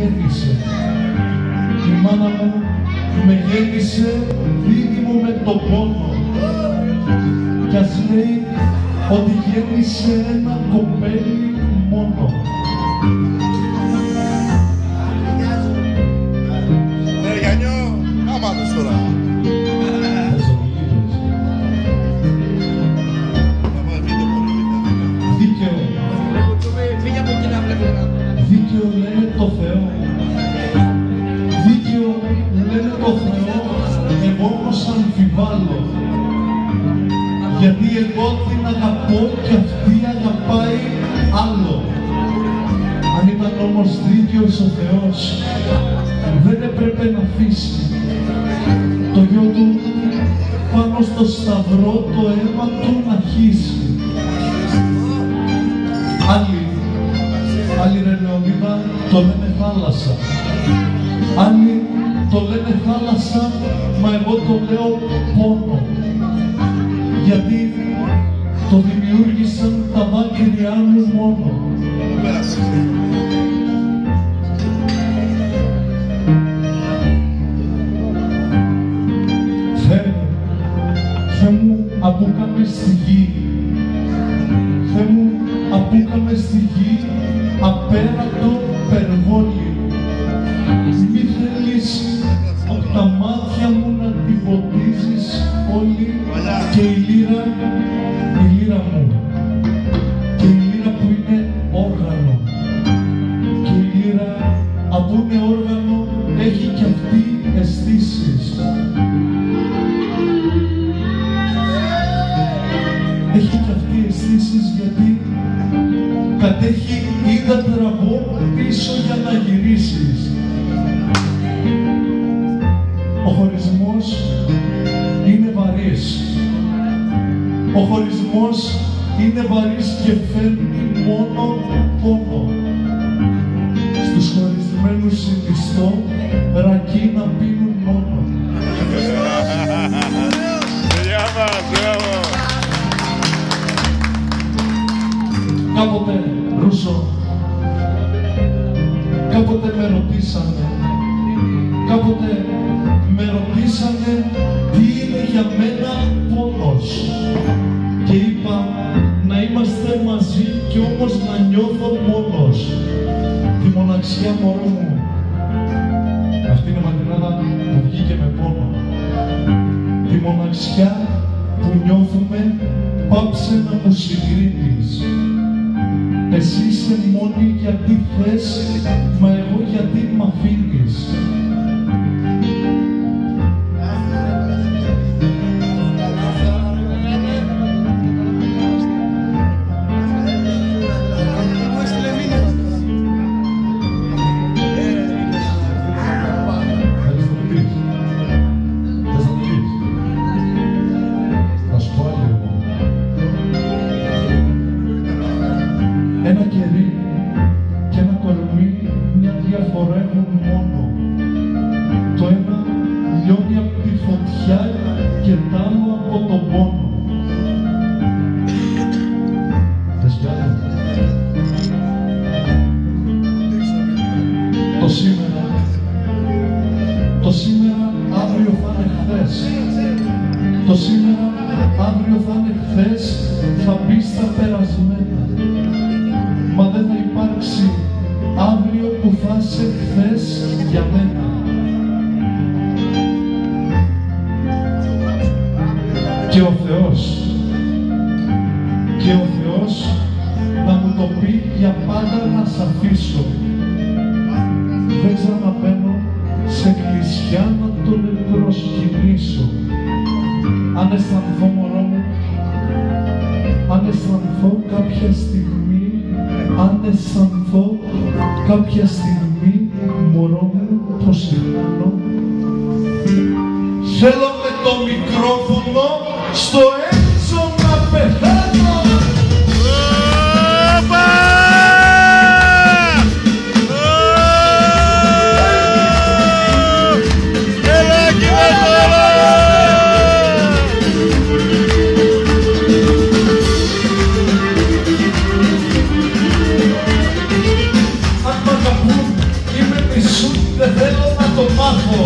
γέννησε. Η μάνα μου με γέννησε δίδυμο με τον πόνο. Κι ας λέει ότι γέννησε ένα κοπέλι μόνο. Γιάννιο, άμα τους τώρα. Δίκαιο λένε το Θεό. Δίκαιο λένε το Θεό. Εγώ όμως αμφιβάλλω. Γιατί εγώ την αγαπώ και αυτή αγαπάει άλλο. Αν ήταν όμως δίκαιος ο Θεός, δεν έπρεπε να αφήσει το γιο του πάνω στο σταυρό το αίμα του να χύσει. Άλλοι ρε Λεωνίδα το λένε θάλασσα. Άλλοι το λένε θάλασσα, μα εγώ το λέω πόνο. Γιατί το δημιούργησαν τα δάκρυά μου μόνο. Θεέ μου, απούκαμε στη γη. Θεέ μου, απούκαμε στη γη απέραντο περβόλι. Μη θέλεις από τα μάτια μου να την ποτίζεις όλη και η λύρα μου και η λύρα που είναι όργανο και η λύρα από είναι όργανο έχει κι αυτή αισθήσεις. Έχει κι αυτή αισθήσεις γιατί κατέχει υδατραγό πίσω για να γυρίσεις. Ο χωρισμός είναι βαρύς. Ο χωρισμός είναι βαρύς και φέρνει μόνο πόνο. Στους χωρισμένους συνιστώ ρακί να πίνουν μόνο. Κάποτε, Ρούσο, κάποτε με ρωτήσανε τι είναι για μένα πόνος και είπα να είμαστε μαζί κι όμως να νιώθω μόνος. Τη μοναξιά μωρό μου, αυτή είναι ματινάδα που βγήκε με πόνο. Τη μοναξιά που νιώθουμε πάψε να μου συγκρίνεις. Εσύ είσαι μόνη γιατί θες, μα εγώ γιατί μ' αφήνεις. Ένα κερί και ένα κορμί μια διαφορά έχουν μόνο. Το ένα λιώνει από τη φωτιά και τ' άλλο από τον πόνο. Το σήμερα αύριο θα είναι χθες. Το σήμερα αύριο θα είναι χθες, θα μπει στα περασμένα. Μα δεν θα υπάρξει αύριο που θα είσαι χθες για μένα. Και ο Θεός να μου το πει για πάντα να σ' αφήσω. Δεν ξαναμπαίνω σε κλεισιά να τον προσκυνήσω. Αν αισθανθώ μωρό μου, αν αισθανθώ κάποια στιγμή, μωρό μου, πως ηρώνω. Θέλω με το μικρόφωνο στο έξω να πεθάνω. Είμαι μισού, δεν θέλω να το μάθω.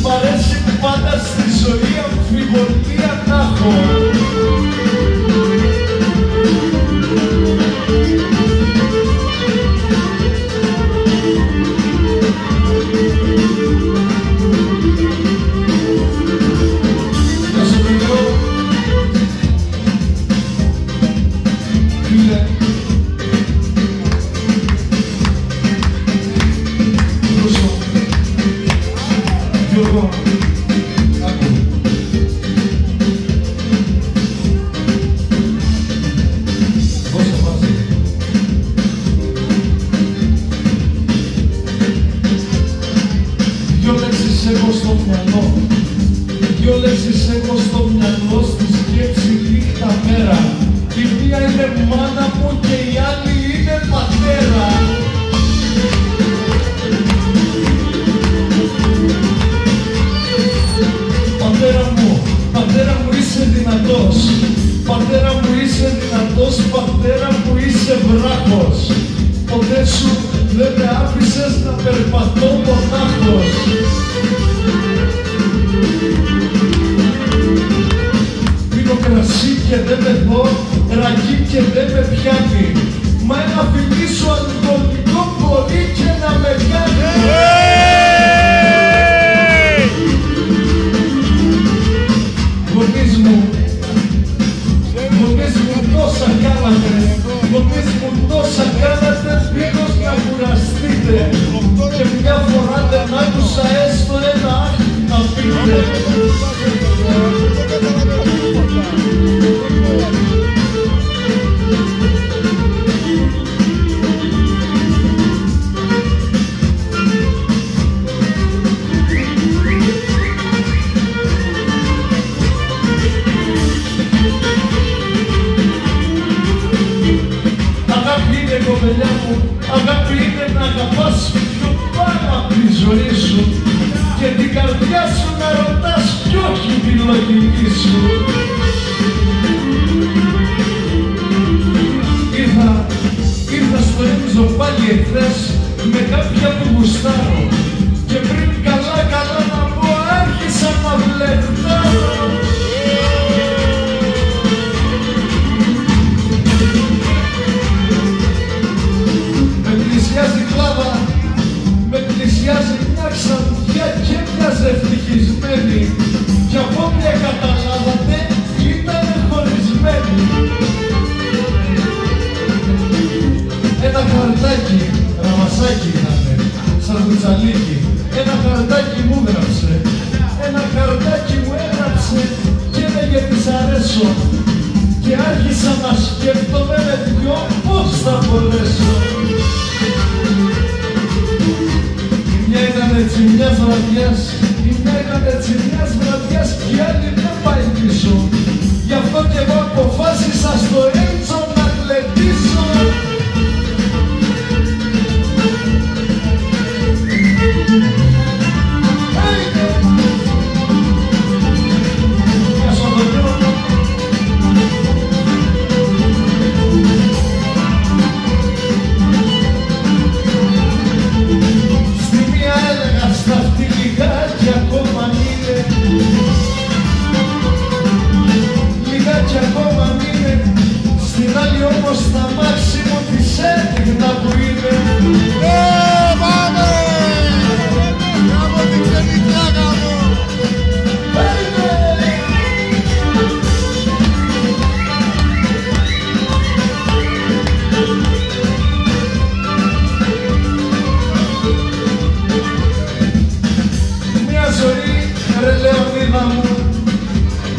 Μ' αρέσει πάντα στη ζωή αμφιβολία να έχω. Δυο λέξεις έχω στο μυαλό, στη σκέψη νύχτα μέρα. Η μία είναι μάνα μου και η άλλη είναι πατέρα. Πατέρα μου είσαι δυνατός. Πατέρα μου είσαι δυνατός, πατέρα μου είσαι βράχος. Ποτέ σου δεν με άφησες να περπατώ μονάχος. Πίνω κρασί και δεν με δω, ραγί και δεν με πιάνει. Μα ένα φιλί σου αλκοολικό μπορεί και να με κάνει. Γονείς μου τόσα κάνατε, γονείς μου τόσα κάνατε, πίνως να κουραστείτε. Και μια φορά δεν άκουσα έστω ένα αχ να πείτε. Κοπελιά μου, αγάπη είναι να αγαπάς πιο πάνω απ' τη ζωή σου και την καρδιά σου να ρωτάς κι όχι τη λογική σου. Ήρθα στο έμιζο πάλι εχθές με κάποια που γουστάρω και πριν καλά να πω άρχισα να βλεχτάρω. Με πλησιάζει μια ξανθιά και μια ευτυχισμένη κι από όποια καταλάβατε ήταν χωρισμένη. Ένα χαρτάκι, ραμασάκι ήτανε, σαν κουτσαλίκι. Ένα χαρτάκι μου έγραψε, ένα χαρτάκι μου έγραψε και έλεγε της αρέσω. Και άρχισα να σκέφτομαι με δυο πώς θα μπορέσω. Έτσι μιας βραδιάς, η μια ήταν έτσι μιας βραδιάς και η άλλη δεν πάει πίσω. Γι' αυτό κι εγώ αποφάσισα στο Έιτσο να γλεντήσω.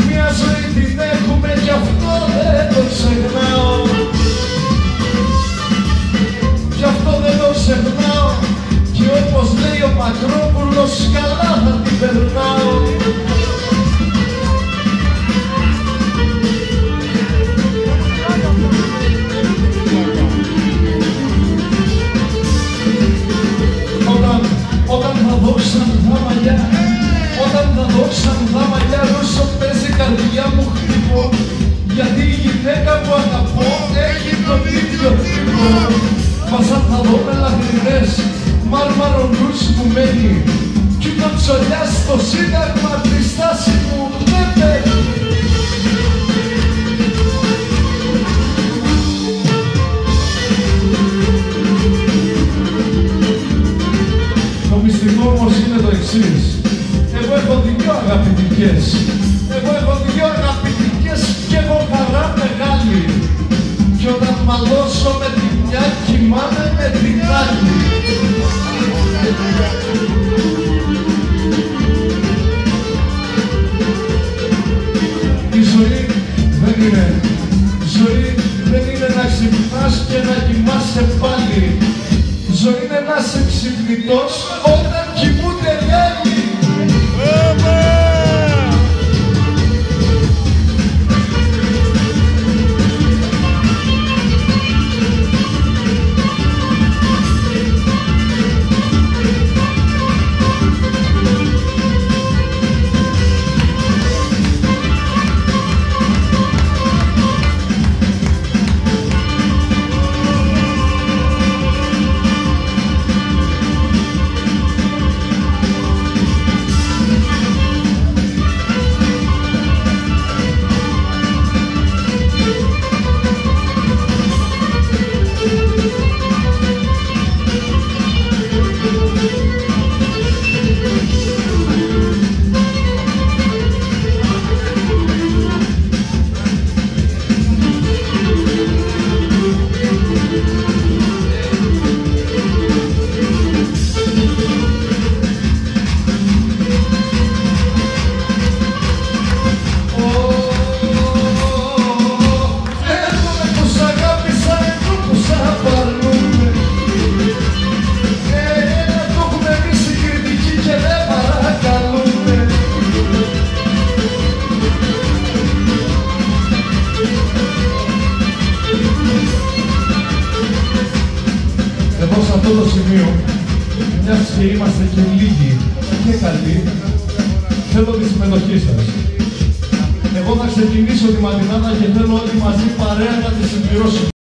Μια ζωή την έχουμε κι αυτό δεν το ξεχνάω. Κι αυτό δεν το ξεχνάω. Κι όπως λέει ο Μακρόπουλος καλά θα την περνάω. Όταν θα δω ξανθά μαλλιά, όταν θα δω ξανθά μαλλιά, όσο παίζει η καρδιά μου χτύπω. Γιατί η γυναίκα που αγαπώ έχει τον ίδιο τύπο. Μα σαν θα δω με λαχρινές, μάρμα αγαπητικές. Εγώ έχω δύο αγαπητικές και έχω χαρά μεγάλη. Κι όταν μαλώσω με τη μια κοιμάμαι με την άλλη. Η ζωή δεν είναι να ξυπνάς και να κοιμάσαι πάλι. Η ζωή είναι να είσαι ξυπνητός όταν κοιμούνται οι άλλοι. Εδώ σε αυτό το σημείο, μιας και είμαστε και λίγοι και καλοί, θέλω τη συμμετοχή σας. Εγώ θα ξεκινήσω τη ματινάδα και θέλω όλοι μαζί παρέα να τη συμπληρώσουμε.